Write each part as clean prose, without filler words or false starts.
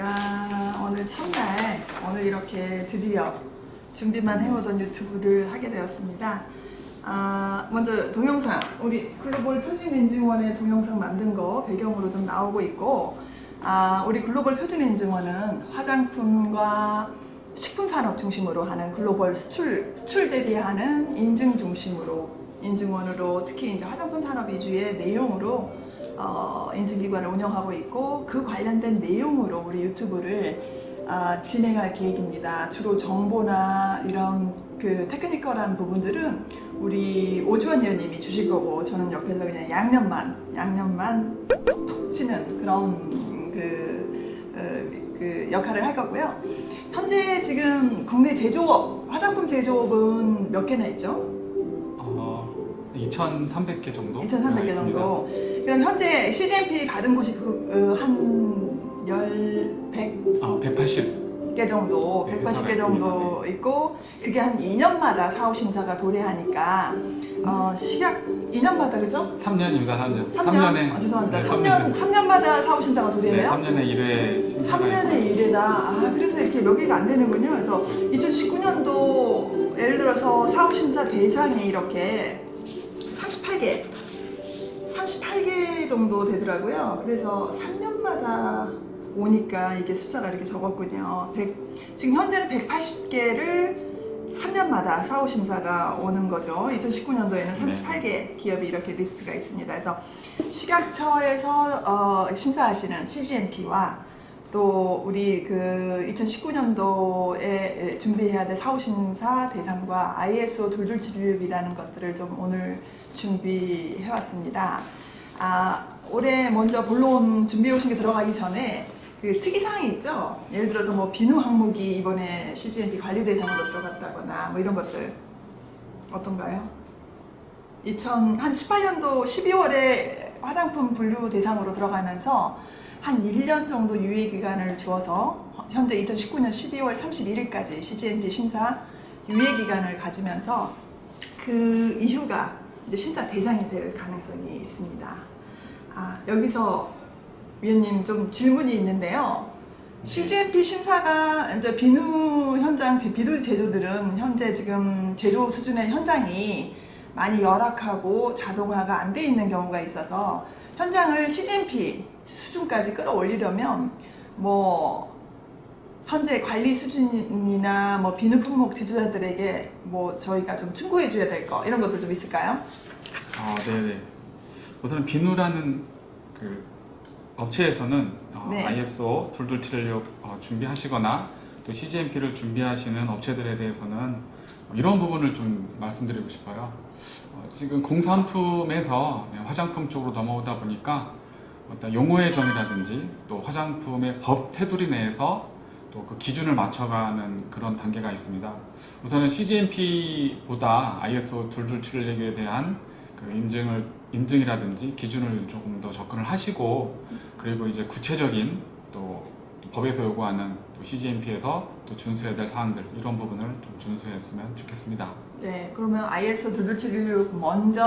안녕하십니까. 오늘 첫날, 오늘 이렇게 드디어 준비만 해오던 유튜브를 하게 되었습니다. 먼저 동영상, 우리 글로벌 표준인증원의 동영상 만든 거 배경으로 좀 나오고 있고, 우리 글로벌 표준인증원은 화장품과 식품산업 중심으로 하는 글로벌 수출 대비하는 인증 중심으로, 인증원으로 특히 이제 화장품 산업 위주의 내용으로 인증기관을 운영하고 있고, 그 관련된 내용으로 우리 유튜브를 진행할 계획입니다. 주로 정보나 이런 그 테크니컬한 부분들은 우리 오주원 의원님이 주실 거고, 저는 옆에서 그냥 양념만 톡톡 치는 그런 그 역할을 할 거고요. 현재 지금 국내 제조업, 화장품 제조업은 몇 개나 있죠? 2,300개 정도? 2,300개 정도. 그럼 현재 CGMP 받은 곳이 한 180개 정도, 네, 180개 정도 있고, 그게 한 2년마다 사후 심사가 도래하니까 시각 2년마다 그죠? 3년입니다. 3년. 3년에 죄송합니다. 네, 3년마다 사후 심사가 도래해요? 네, 3년에 1회 심사가 3년에 1회다. 그래서 이렇게 몇 개가 안 되는군요. 그래서 2019년도 예를 들어서 사후 심사 대상이 이렇게 38개 정도 되더라고요. 그래서 3년마다 오니까 이게 숫자가 이렇게 적었군요. 지금 현재는 180개를 3년마다 사후 심사가 오는 거죠. 2019년도에는 38개 기업이 이렇게 리스트가 있습니다. 그래서 식약처에서 심사하시는 CGMP와 또 우리 그 2019년도에 준비해야 될 사후심사 대상과 ISO 돌돌치료이라는 것들을 좀 오늘 준비해 왔습니다. 올해 먼저 본론 준비해 오신 게 들어가기 전에 그 특이사항이 있죠. 예를 들어서 뭐 비누 항목이 이번에 CGMP 관리 대상으로 들어갔다거나 뭐 이런 것들 어떤가요? 2018년도 12월에 화장품 분류 대상으로 들어가면서 한 1년 정도 유예 기간을 주어서 현재 2019년 12월 31일까지 CGMP 심사 유예 기간을 가지면서 그 이후가 이제 심사 대상이 될 가능성이 있습니다. 여기서 위원님 좀 질문이 있는데요. CGMP 심사가 이제 비누 제조들은 현재 지금 제조 수준의 현장이 많이 열악하고 자동화가 안 돼 있는 경우가 있어서 현장을 CGMP 수준까지 끌어올리려면 뭐 현재 관리 수준이나 뭐 비누 품목 제조자들에게 뭐 저희가 좀 충고해 줘야 될 거 이런 것도 좀 있을까요? 네네. 우선 비누라는 그 업체에서는 네. ISO 2276 준비하시거나 또 CGMP를 준비하시는 업체들에 대해서는 이런 부분을 좀 말씀드리고 싶어요. 지금 공산품에서 화장품 쪽으로 넘어오다 보니까 어떤 용어의 정의라든지 또 화장품의 법 테두리 내에서 또 그 기준을 맞춰가는 그런 단계가 있습니다. 우선은 CGMP보다 ISO 2276에 대한 그 인증이라든지 기준을 조금 더 접근을 하시고, 그리고 이제 구체적인 또 법에서 요구하는 또 CGMP에서 또 준수해야 될 사항들, 이런 부분을 좀 준수했으면 좋겠습니다. 네, 그러면 ISO 2276 먼저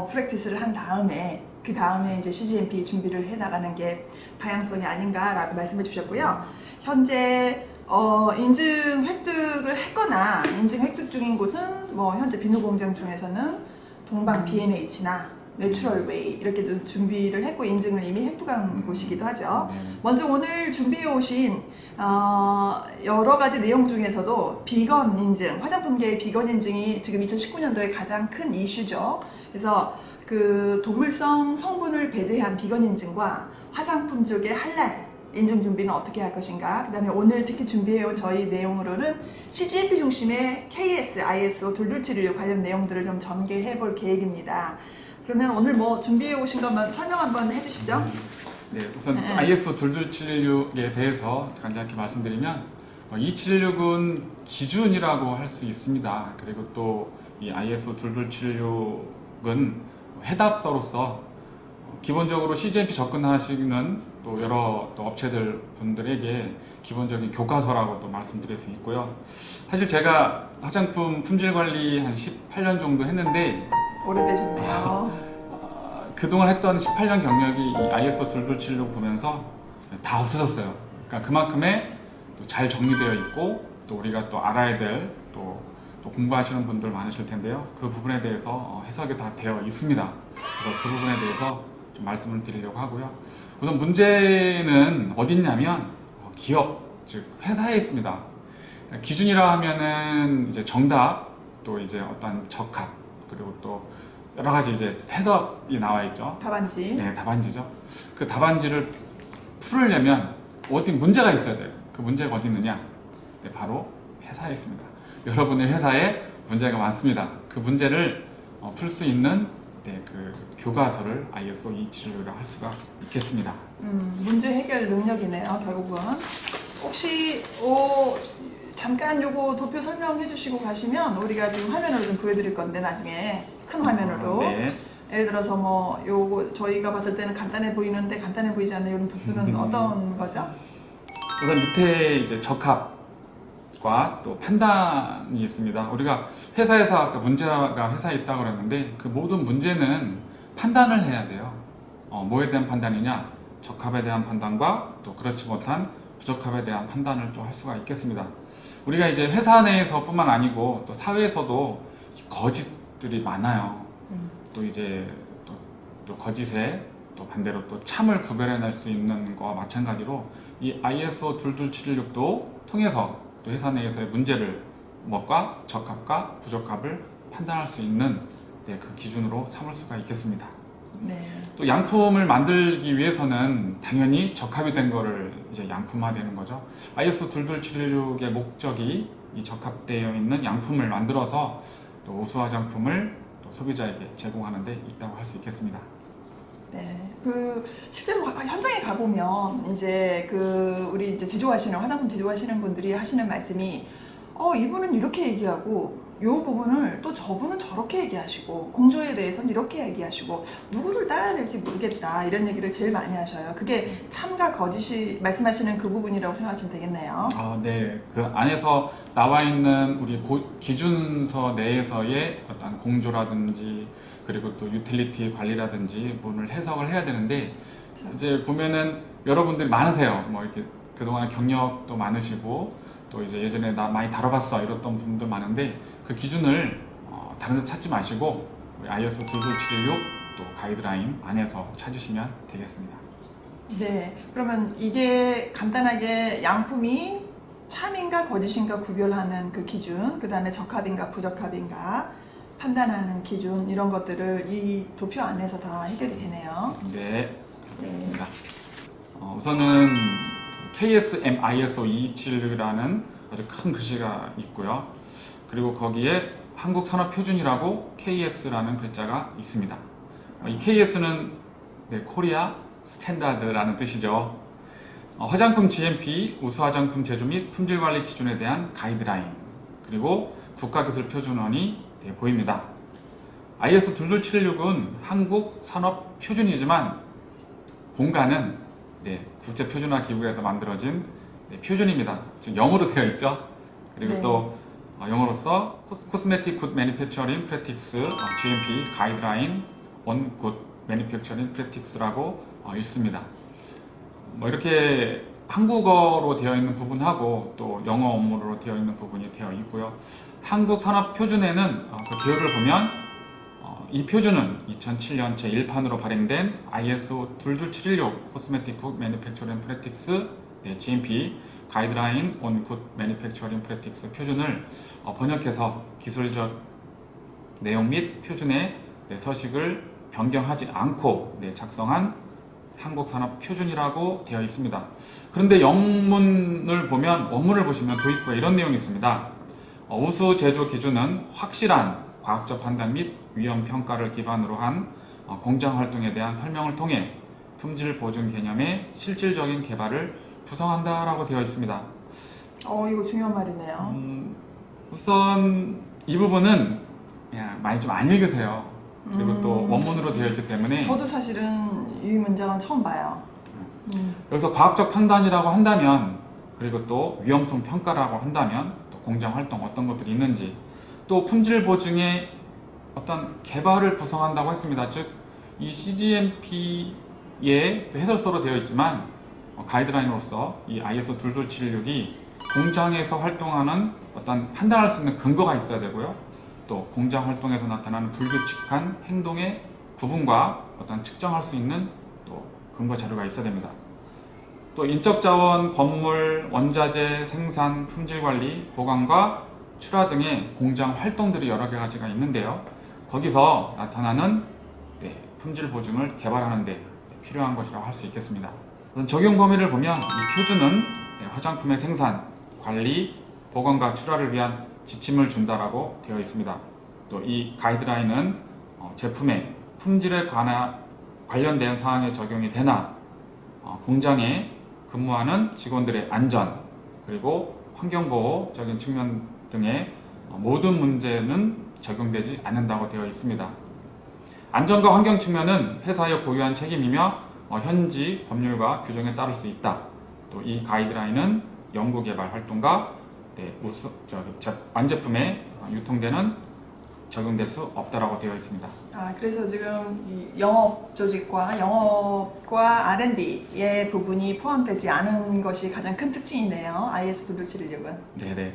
프랙티스를 한 다음에 그 다음에 이제 CGMP 준비를 해 나가는 게 방향성이 아닌가라고 말씀해 주셨고요. 현재 인증 획득을 했거나 인증 획득 중인 곳은 뭐 현재 비누 공장 중에서는 동방 B&H나 내추럴웨이 이렇게 좀 준비를 했고 인증을 이미 획득한 곳이기도 하죠. 먼저 오늘 준비해 오신 여러 가지 내용 중에서도 비건 인증, 화장품계의 비건 인증이 지금 2019년도에 가장 큰 이슈죠. 그래서 그 동물성 성분을 배제한 비건 인증과 화장품 쪽의 할랄 인증 준비는 어떻게 할 것인가, 그 다음에 오늘 특히 준비해온 저희 내용으로는 CGMP 중심의 KS, ISO 2276 관련 내용들을 좀 전개해 볼 계획입니다. 그러면 오늘 뭐 준비해 오신 것만 설명 한번 해주시죠. 네, 우선 ISO 2276에 대해서 간략히 말씀드리면 276은 기준이라고 할 수 있습니다. 그리고 또 이 ISO 2276은 해답서로서 기본적으로 CGMP 접근하시는 또 여러 또 업체들 분들에게 기본적인 교과서라고 또 말씀드릴 수 있고요. 사실 제가 화장품 품질 관리 한 18년 정도 했는데 오래되셨네요. 그동안 했던 18년 경력이 이 ISO 2276 보면서 다 없어졌어요. 그러니까 그만큼의 잘 정리되어 있고 또 우리가 또 알아야 될 또 공부하시는 분들 많으실 텐데요. 그 부분에 대해서 해석이 다 되어 있습니다. 그래서 그 부분에 대해서 좀 말씀을 드리려고 하고요. 우선 문제는 어디 있냐면 기업, 즉 회사에 있습니다. 기준이라 하면은 이제 정답, 또 이제 어떤 적합, 그리고 또 여러 가지 이제 해석이 나와 있죠. 답안지. 네, 답안지죠. 그 답안지를 풀으려면 어디 문제가 있어야 돼요. 그 문제가 어디 있느냐? 네, 바로 회사에 있습니다. 여러분의 회사에 문제가 많습니다. 그 문제를 풀 수 있는 그 교과서를 ISO 271로 할 수가 있겠습니다. 문제 해결 능력이네요, 결국은. 혹시 잠깐 요거 도표 설명해 주시고 가시면 우리가 지금 화면으로 좀 보여드릴 건데 나중에 큰 화면으로. 네. 예를 들어서 뭐 요거 저희가 봤을 때는 간단해 보이는데 간단해 보이지 않는 이런 도표는 어떤 거죠? 우선 밑에 이제 적합과 또 판단이 있습니다. 우리가 회사에서 아까 문제가 회사에 있다고 그랬는데 그 모든 문제는 판단을 해야 돼요. 뭐에 대한 판단이냐? 적합에 대한 판단과 또 그렇지 못한 부적합에 대한 판단을 또 할 수가 있겠습니다. 우리가 이제 회사 내에서뿐만 아니고 또 사회에서도 거짓들이 많아요. 또 이제 또 거짓에 또 반대로 또 참을 구별해낼 수 있는 거와 마찬가지로 이 ISO 22716도 통해서 또 회사 내에서의 문제를 뭐가 적합과 부적합을 판단할 수 있는 그 기준으로 삼을 수가 있겠습니다. 네. 또 양품을 만들기 위해서는 당연히 적합이 된 거를 이제 양품화되는 거죠. ISO 22716의 목적이 이 적합되어 있는 양품을 만들어서 또 우수 화장품을 또 소비자에게 제공하는 데 있다고 할 수 있겠습니다. 네. 실제로 현장에 가보면 이제 우리 이제 제조하시는 화장품 제조하시는 분들이 하시는 말씀이 이분은 이렇게 얘기하고 요 부분을 또 저분은 저렇게 얘기하시고 공조에 대해서는 이렇게 얘기하시고 누구를 따라야 될지 모르겠다 이런 얘기를 제일 많이 하셔요. 그게 참과 거짓이 말씀하시는 그 부분이라고 생각하시면 되겠네요. 네. 그 안에서 나와 있는 우리 기준서 내에서의 어떤 공조라든지 그리고 또 유틸리티 관리라든지 부분을 해석을 해야 되는데 이제 보면은 여러분들이 많으세요. 뭐 이렇게 그동안 경력도 많으시고 또 이제 예전에 나 많이 다뤄봤어 이랬던 분도 많은데 그 기준을 다른 데 찾지 마시고 ISO 22716 또 가이드라인 안에서 찾으시면 되겠습니다. 네, 그러면 이게 간단하게 양품이 참인가 거짓인가 구별하는 그 기준, 그 다음에 적합인가 부적합인가 판단하는 기준 이런 것들을 이 도표 안에서 다 해결이 되네요. 네, 그렇습니다. 우선은 KSM ISO 227이라는 아주 큰 글씨가 있고요. 그리고 거기에 한국산업표준이라고 KS라는 글자가 있습니다. 이 KS는 코리아 스탠다드라는 뜻이죠. 화장품 GMP, 우수 화장품 제조 및 품질 관리 기준에 대한 가이드라인, 그리고 국가기술표준원이 보입니다. ISO 22716은 한국 산업 표준이지만 본가는 국제표준화 기구에서 만들어진 표준입니다. 즉 영어로 되어 있죠. 그리고 또 영어로서 Cosmetic Good Manufacturing Practice GMP Guideline on Good Manufacturing Practice라고 읽습니다. 뭐 이렇게 한국어로 되어 있는 부분하고 또 영어 원문으로 되어 있는 부분이 되어 있고요. 한국 산업 표준에는 그 개요를 보면 이 표준은 2007년 제1판으로 발행된 ISO 22716 Cosmetic Good Manufacturing Practice GMP Guideline on Good Manufacturing Practice 표준을 번역해서 기술적 내용 및 표준의 서식을 변경하지 않고 작성한 한국산업 표준이라고 되어 있습니다. 그런데 영문을 보면 원문을 보시면 도입부에 이런 내용이 있습니다. 우수 제조 기준은 확실한 과학적 판단 및 위험 평가를 기반으로 한 공장 활동에 대한 설명을 통해 품질 보증 개념의 실질적인 개발을 구성한다라고 되어 있습니다. 이거 중요한 말이네요. 우선 이 부분은 그냥 많이 좀 안 읽으세요. 그리고 또 원문으로 되어 있기 때문에 저도 사실은 이 문장은 처음 봐요. 여기서 과학적 판단이라고 한다면 그리고 또 위험성 평가라고 한다면 또 공장 활동 어떤 것들이 있는지 또 품질 보증의 어떤 개발을 구성한다고 했습니다. 즉 이 CGMP의 해설서로 되어 있지만 가이드라인으로서 이 ISO 22716이 공장에서 활동하는 어떤 판단할 수 있는 근거가 있어야 되고요. 또 공장 활동에서 나타나는 불규칙한 행동의 구분과 어떤 측정할 수 있는 또 근거 자료가 있어야 됩니다. 또 인적 자원, 건물, 원자재, 생산, 품질 관리, 보관과 출하 등의 공장 활동들이 여러 가지가 있는데요. 거기서 나타나는 품질 보증을 개발하는 데 필요한 것이라고 할 수 있겠습니다. 적용 범위를 보면 이 표준은 화장품의 생산, 관리, 보관과 출하를 위한 지침을 준다라고 되어 있습니다. 또 이 가이드라인은 제품의 품질에 관련된 사항에 적용이 되나 공장에 근무하는 직원들의 안전 그리고 환경보호적인 측면 등의 모든 문제는 적용되지 않는다고 되어 있습니다. 안전과 환경 측면은 회사의 고유한 책임이며 현지 법률과 규정에 따를 수 있다. 또 이 가이드라인은 연구개발 활동과 완제품에 유통되는 적용될 수 없다라고 되어 있습니다. 그래서 지금 이 영업과 R&D의 부분이 포함되지 않은 것이 가장 큰 특징이네요. ISO 22716은. 네네.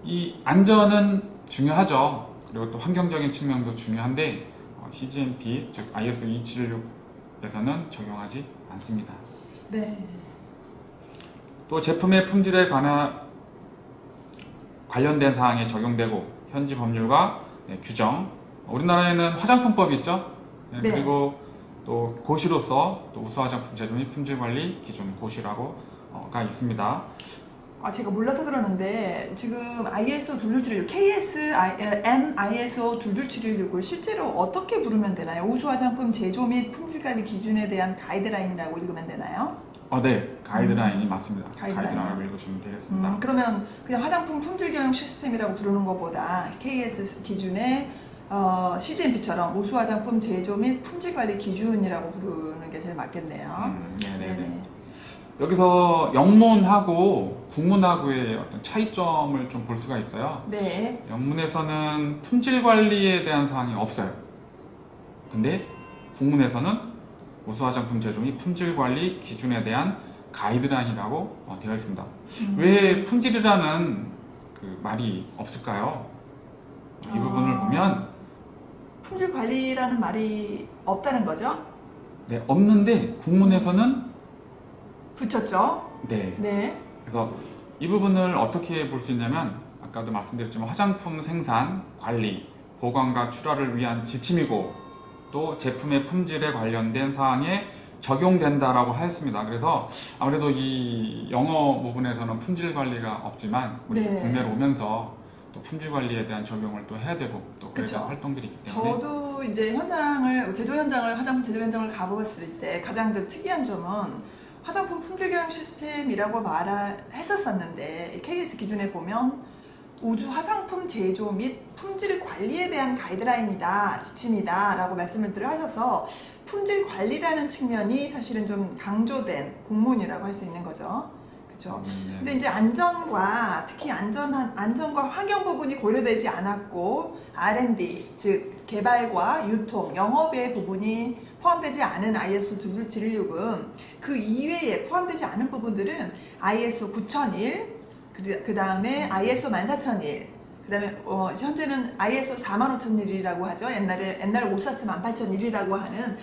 이 안전은 중요하죠. 그리고 또 환경적인 측면도 중요한데 CGMP 즉 ISO 276에서는 적용하지 않습니다. 네. 또 제품의 품질에 관련된 사항에 적용되고 현지 법률과 규정. 우리나라에는 화장품법이 있죠. 네. 그리고 또 고시로서 또 우수 화장품 제조 및 품질 관리 기준 고시라고가 있습니다. 제가 몰라서 그러는데 지금 ISO 22716, KSM ISO 22716을 실제로 어떻게 부르면 되나요? 우수 화장품 제조 및 품질 관리 기준에 대한 가이드라인이라고 읽으면 되나요? 네, 가이드라인이 맞습니다. 가이드라인. 가이드라인을 읽으시면 되겠습니다. 그러면 그냥 화장품 품질 경영 시스템이라고 부르는 것보다 KS 기준의 CGMP처럼 우수 화장품 제조 및 품질 관리 기준이라고 부르는 게 제일 맞겠네요. 네네. 여기서 영문하고 국문하고의 어떤 차이점을 좀 볼 수가 있어요. 네. 영문에서는 품질 관리에 대한 사항이 없어요. 근데 국문에서는 우수 화장품 제조 및 품질 관리 기준에 대한 가이드라인이라고 되어 있습니다. 왜 품질이라는 그 말이 없을까요? 이 부분을 보면 품질 관리라는 말이 없다는 거죠? 네, 없는데 국문에서는 붙였죠? 네. 그래서 이 부분을 어떻게 볼 수 있냐면 아까도 말씀드렸지만 화장품 생산, 관리, 보관과 출하를 위한 지침이고 또 제품의 품질에 관련된 사항에 적용된다라고 하였습니다. 그래서 아무래도 이 영어 부분에서는 품질 관리가 없지만 우리 국내로 오면서 또 품질 관리에 대한 적용을 또 해야 되고 또 그에 대한 활동들이 있기 때문에 저도 이제 화장품 제조 현장을 가보았을 때 가장 특이한 점은 화장품 품질 경영 시스템이라고 말을 했었었는데 KS 기준에 보면 우수 화장품 제조 및 품질 관리에 대한 가이드라인이다, 지침이다 라고 말씀을 하셔서 품질 관리라는 측면이 사실은 좀 강조된 공문이라고 할 수 있는 거죠. 그렇죠. 근데 이제 안전과 특히 안전과 환경 부분이 고려되지 않았고 R&D 즉 개발과 유통, 영업의 부분이 포함되지 않은 ISO 22716은 그 이외에 포함되지 않은 부분들은 ISO 9001 그 다음에 ISO 14001 그 다음에 현재는 ISO 45001이라고 하죠. 옛날에 오사스 18001이라고 하는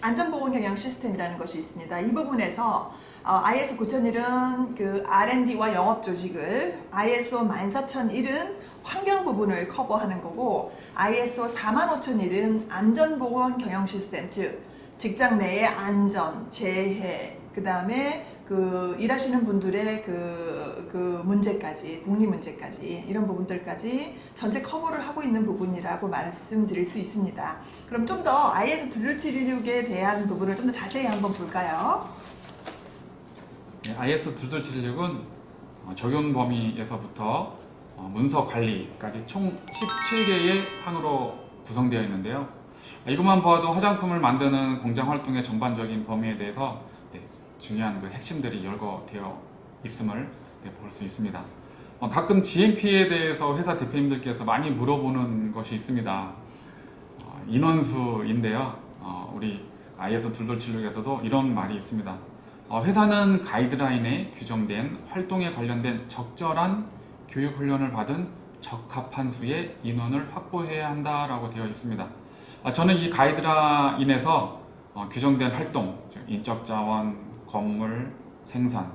안전보건 경영 시스템이라는 것이 있습니다. 이 부분에서 ISO 9001은 그 R&D와 영업 조직을, ISO 14001은 환경 부분을 커버하는 거고 ISO 45001은 안전보건 경영 시스템, 즉 직장 내의 안전, 재해, 그 다음에 그 일하시는 분들의 그 문제까지, 복리 문제까지 이런 부분들까지 전체 커버를 하고 있는 부분이라고 말씀드릴 수 있습니다. 그럼 좀 더 ISO 22716에 대한 부분을 좀 더 자세히 한번 볼까요? 네, ISO 22716은 적용 범위에서부터 문서 관리까지 총 17개의 항으로 구성되어 있는데요. 이것만 보아도 화장품을 만드는 공장 활동의 전반적인 범위에 대해서 중요한 그 핵심들이 열거되어 있음을 볼 수 있습니다. 가끔 GMP에 대해서 회사 대표님들께서 많이 물어보는 것이 있습니다. 인원수인데요. 우리 ISO 22716에서도 이런 말이 있습니다. 회사는 가이드라인에 규정된 활동에 관련된 적절한 교육 훈련을 받은 적합한 수의 인원을 확보해야 한다라고 되어 있습니다. 저는 이 가이드라인에서 규정된 활동, 즉 인적 자원, 건물, 생산,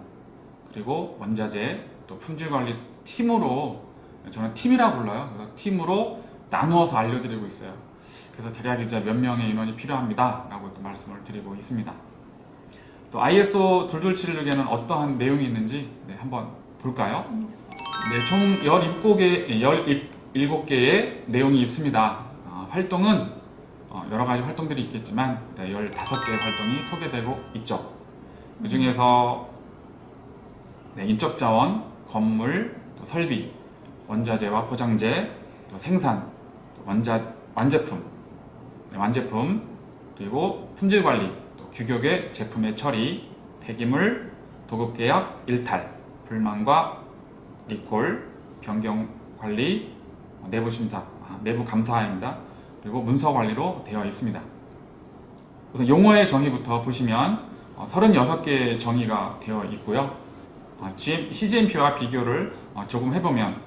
그리고 원자재, 또 품질관리 팀으로, 저는 팀이라 불러요. 그래서 팀으로 나누어서 알려드리고 있어요. 그래서 대략 이제 몇 명의 인원이 필요합니다 라고 또 말씀을 드리고 있습니다. 또 ISO 22716에는 어떠한 내용이 있는지 한번 볼까요? 총 17개의 내용이 있습니다. 활동은 여러 가지 활동들이 있겠지만 15개의 활동이 소개되고 있죠. 그 중에서 인적 자원, 건물, 또 설비, 원자재와 포장재, 또 생산, 또 완제품, 그리고 품질 관리, 또 규격의 제품의 처리, 폐기물, 도급 계약 일탈, 불만과 리콜, 변경 관리, 내부 심사, 내부 감사입니다. 그리고 문서 관리로 되어 있습니다. 우선 용어의 정의부터 보시면 36개의 정의가 되어 있고요. CGMP와 비교를 조금 해보면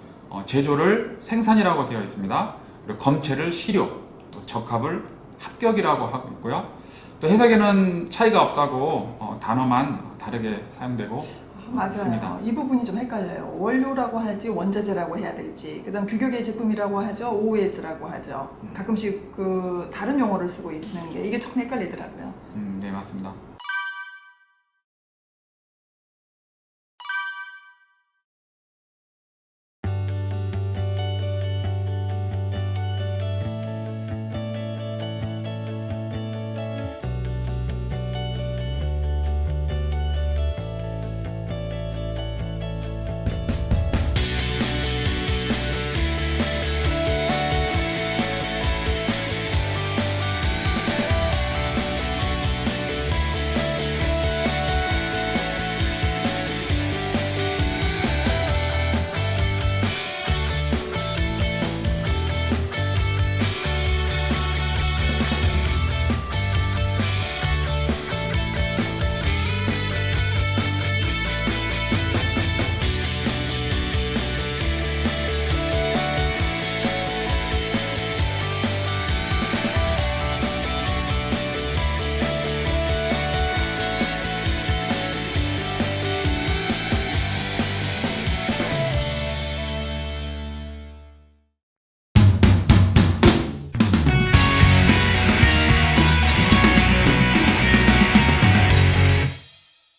제조를 생산이라고 되어 있습니다. 그리고 검체를 시료, 또 적합을 합격이라고 하고 있고요. 또 해석에는 차이가 없다고 단어만 다르게 사용되고 맞아요. 있습니다. 이 부분이 좀 헷갈려요. 원료라고 할지 원자재라고 해야 될지, 그다음 규격의 제품이라고 하죠, OS라고 하죠. 가끔씩 그 다른 용어를 쓰고 있는 게 이게 참 헷갈리더라고요. 네, 맞습니다.